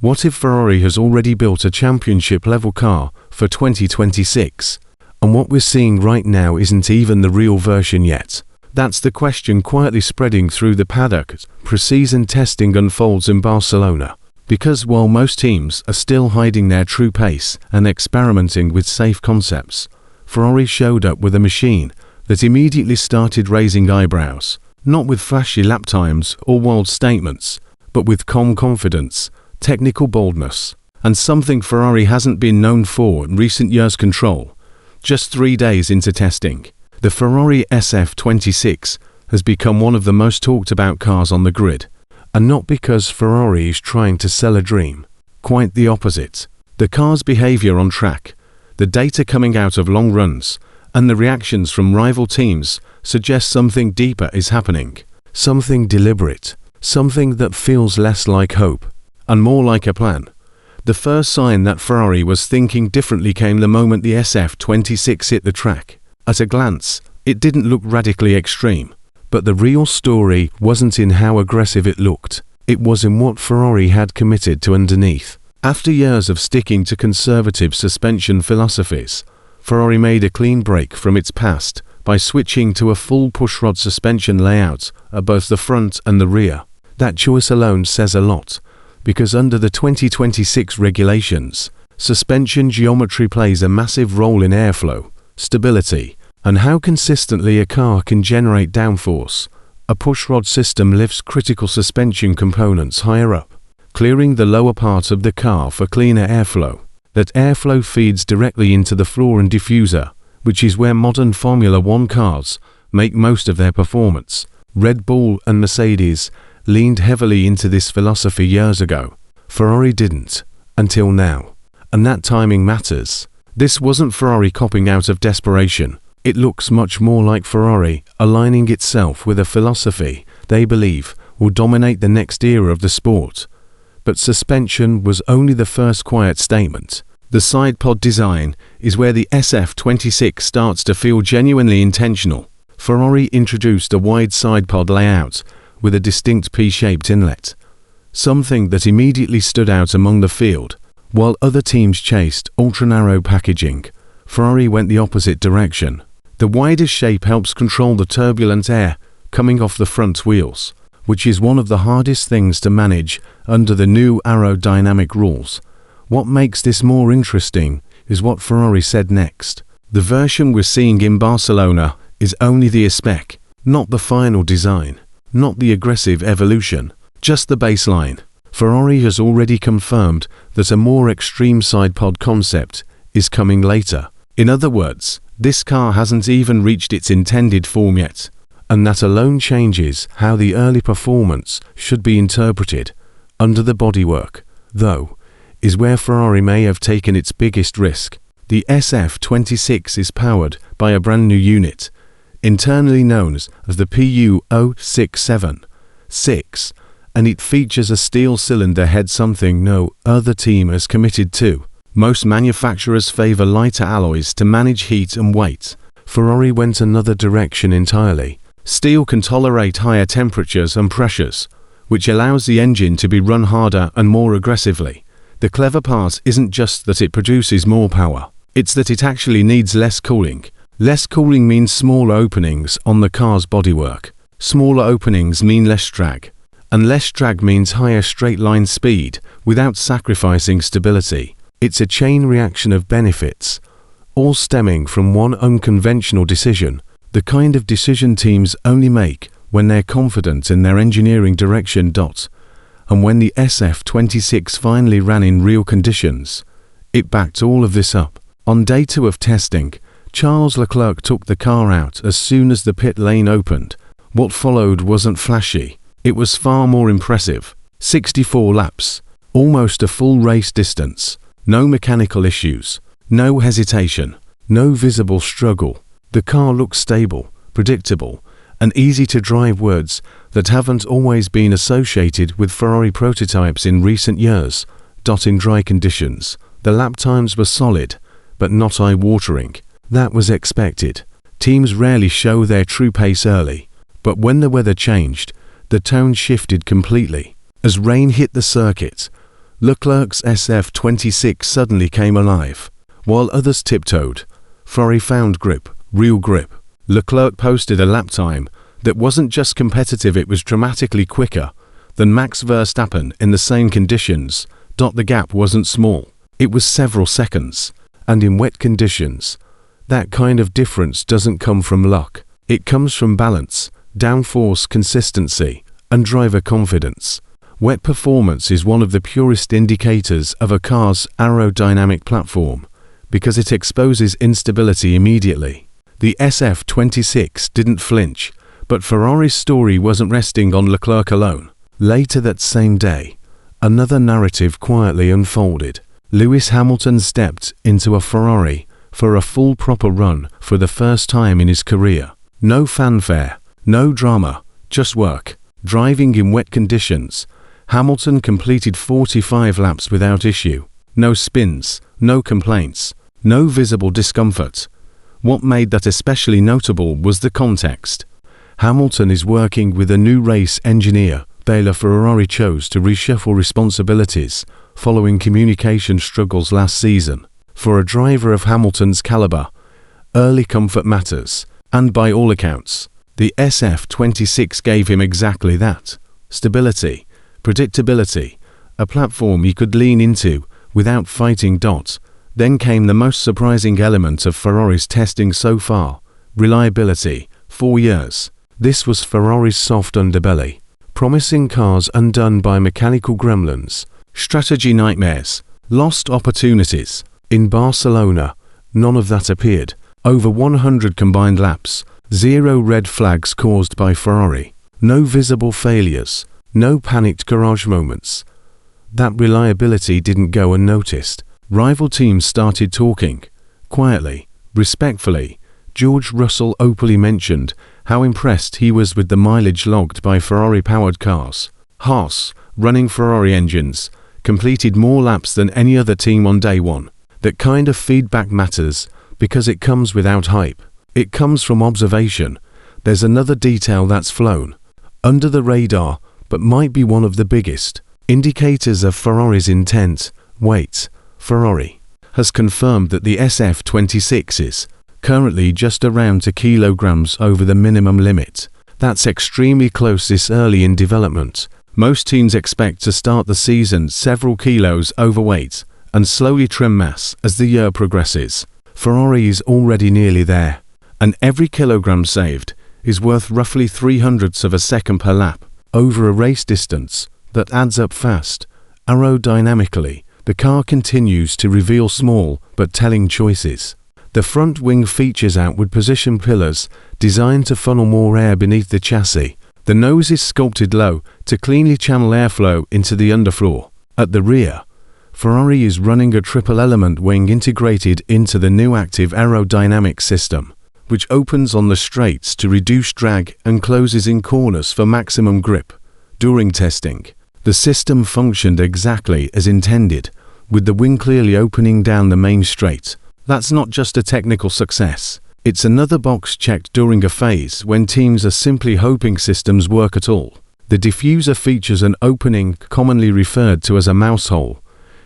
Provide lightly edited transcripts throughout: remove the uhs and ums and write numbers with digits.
What if Ferrari has already built a championship-level car for 2026, and what we're seeing right now isn't even the real version yet? That's the question quietly spreading through the paddock as pre-season testing unfolds in Barcelona. Because while most teams are still hiding their true pace and experimenting with safe concepts, Ferrari showed up with a machine that immediately started raising eyebrows, not with flashy lap times or wild statements, but with calm confidence, technical boldness, and something Ferrari hasn't been known for in recent years: control. Just 3 days into testing, the Ferrari SF26 has become one of the most talked about cars on the grid, and not because Ferrari is trying to sell a dream. Quite the opposite. The car's behavior on track, the data coming out of long runs, and the reactions from rival teams suggest something deeper is happening. Something deliberate, something that feels less like hope and more like a plan. The first sign that Ferrari was thinking differently came the moment the SF26 hit the track. At a glance, it didn't look radically extreme, but the real story wasn't in how aggressive it looked. It was in what Ferrari had committed to underneath. After years of sticking to conservative suspension philosophies, Ferrari made a clean break from its past by switching to a full pushrod suspension layout at both the front and the rear. That choice alone says a lot, because under the 2026 regulations, suspension geometry plays a massive role in airflow, stability, and how consistently a car can generate downforce. A pushrod system lifts critical suspension components higher up, clearing the lower part of the car for cleaner airflow. That airflow feeds directly into the floor and diffuser, which is where modern Formula One cars make most of their performance. Red Bull and Mercedes leaned heavily into this philosophy years ago. Ferrari didn't, until now. And that timing matters. This wasn't Ferrari copping out of desperation. It looks much more like Ferrari aligning itself with a philosophy they believe will dominate the next era of the sport. But suspension was only the first quiet statement. The side pod design is where the SF26 starts to feel genuinely intentional. Ferrari introduced a wide side pod layout with a distinct P-shaped inlet, something that immediately stood out among the field. While other teams chased ultra-narrow packaging, Ferrari went the opposite direction. The wider shape helps control the turbulent air coming off the front wheels, which is one of the hardest things to manage under the new aerodynamic rules. What makes this more interesting is what Ferrari said next. The version we're seeing in Barcelona is only the spec, not the final design, not the aggressive evolution, just the baseline. Ferrari has already confirmed that a more extreme side pod concept is coming later. In other words, this car hasn't even reached its intended form yet, and that alone changes how the early performance should be interpreted. Under the bodywork, though, is where Ferrari may have taken its biggest risk. The SF26 is powered by a brand new unit, internally known as the PU0676, and it features a steel cylinder head, something no other team has committed to. Most manufacturers favor lighter alloys to manage heat and weight. Ferrari went another direction entirely. Steel can tolerate higher temperatures and pressures, which allows the engine to be run harder and more aggressively. The clever part isn't just that it produces more power, it's that it actually needs less cooling. Less cooling means smaller openings on the car's bodywork. Smaller openings mean less drag, and less drag means higher straight-line speed without sacrificing stability. It's a chain reaction of benefits, all stemming from one unconventional decision, the kind of decision teams only make when they're confident in their engineering direction. And when the SF26 finally ran in real conditions, it backed all of this up. On day 2 of testing, Charles Leclerc took the car out as soon as the pit lane opened. What followed wasn't flashy, it was far more impressive. 64 laps, almost a full race distance, no mechanical issues, no hesitation, no visible struggle. The car looked stable, predictable, and easy to drive, words that haven't always been associated with Ferrari prototypes in recent years. In dry conditions, the lap times were solid, but not eye-watering. That was expected. Teams rarely show their true pace early, but when the weather changed, the tone shifted completely. As rain hit the circuit, Leclerc's SF26 suddenly came alive. While others tiptoed, Ferrari found grip, real grip. Leclerc posted a lap time that wasn't just competitive, it was dramatically quicker than Max Verstappen in the same conditions. The gap wasn't small, it was several seconds. And in wet conditions, that kind of difference doesn't come from luck. It comes from balance, downforce, consistency, and driver confidence. Wet performance is one of the purest indicators of a car's aerodynamic platform, because it exposes instability immediately. The SF26 didn't flinch, but Ferrari's story wasn't resting on Leclerc alone. Later that same day, another narrative quietly unfolded. Lewis Hamilton stepped into a Ferrari for a full proper run for the first time in his career. No fanfare, no drama, just work. Driving in wet conditions, Hamilton completed 45 laps without issue. No spins, no complaints, no visible discomfort. What made that especially notable was the context. Hamilton is working with a new race engineer. Ferrari chose to reshuffle responsibilities following communication struggles last season. For a driver of Hamilton's caliber, early comfort matters, and by all accounts, the SF26 gave him exactly that. Stability, predictability, a platform he could lean into without fighting. Then came the most surprising element of Ferrari's testing so far: reliability. 4 years. This was Ferrari's soft underbelly. Promising cars undone by mechanical gremlins, strategy nightmares, lost opportunities. In Barcelona, none of that appeared. Over 100 combined laps, 0 red flags caused by Ferrari, no visible failures, no panicked garage moments. That reliability didn't go unnoticed. Rival teams started talking, quietly, respectfully. George Russell openly mentioned how impressed he was with the mileage logged by Ferrari-powered cars. Haas, running Ferrari engines, completed more laps than any other team on day one. That kind of feedback matters because it comes without hype. It comes from observation. There's another detail that's flown under the radar, but might be one of the biggest indicators of Ferrari's intent. Weight. Ferrari has confirmed that the SF26 is currently just around 2 kilograms over the minimum limit. That's extremely close this early in development. Most teams expect to start the season several kilos overweight and slowly trim mass as the year progresses. Ferrari is already nearly there, and every kilogram saved is worth roughly 0.03 of a second per lap over a race distance. That adds up fast. Aerodynamically, the car continues to reveal small but telling choices. The front wing features outward position pillars designed to funnel more air beneath the chassis. The nose is sculpted low to cleanly channel airflow into the underfloor. At the rear, Ferrari is running a triple-element wing integrated into the new active aerodynamic system, which opens on the straights to reduce drag and closes in corners for maximum grip. During testing, the system functioned exactly as intended, with the wing clearly opening down the main straight. That's not just a technical success. It's another box checked during a phase when teams are simply hoping systems work at all. The diffuser features an opening commonly referred to as a mouse hole,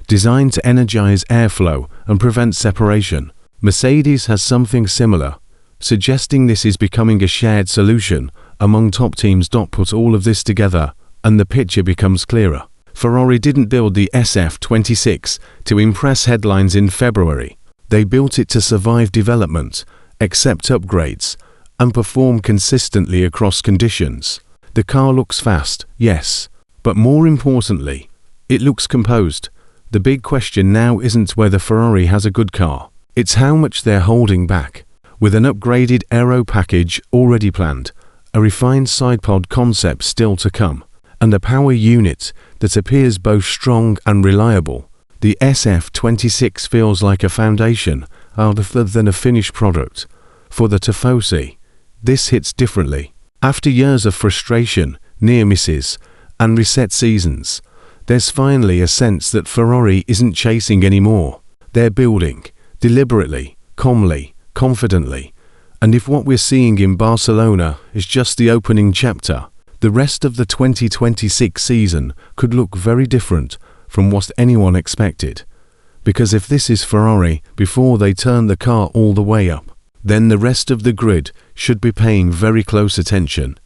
designed to energize airflow and prevent separation. Mercedes has something similar, suggesting this is becoming a shared solution among top teams. Put all of this together, and the picture becomes clearer. Ferrari didn't build the SF26 to impress headlines in February. They built it to survive development, accept upgrades, and perform consistently across conditions. The car looks fast, yes, but more importantly, it looks composed. The big question now isn't whether Ferrari has a good car, it's how much they're holding back. With an upgraded aero package already planned, a refined sidepod concept still to come, and a power unit that appears both strong and reliable, the SF26 feels like a foundation rather than a finished product. For the Tifosi, this hits differently. After years of frustration, near misses, and reset seasons, there's finally a sense that Ferrari isn't chasing anymore. They're building, deliberately, calmly, confidently. And if what we're seeing in Barcelona is just the opening chapter, the rest of the 2026 season could look very different from what anyone expected. Because if this is Ferrari before they turn the car all the way up, then the rest of the grid should be paying very close attention.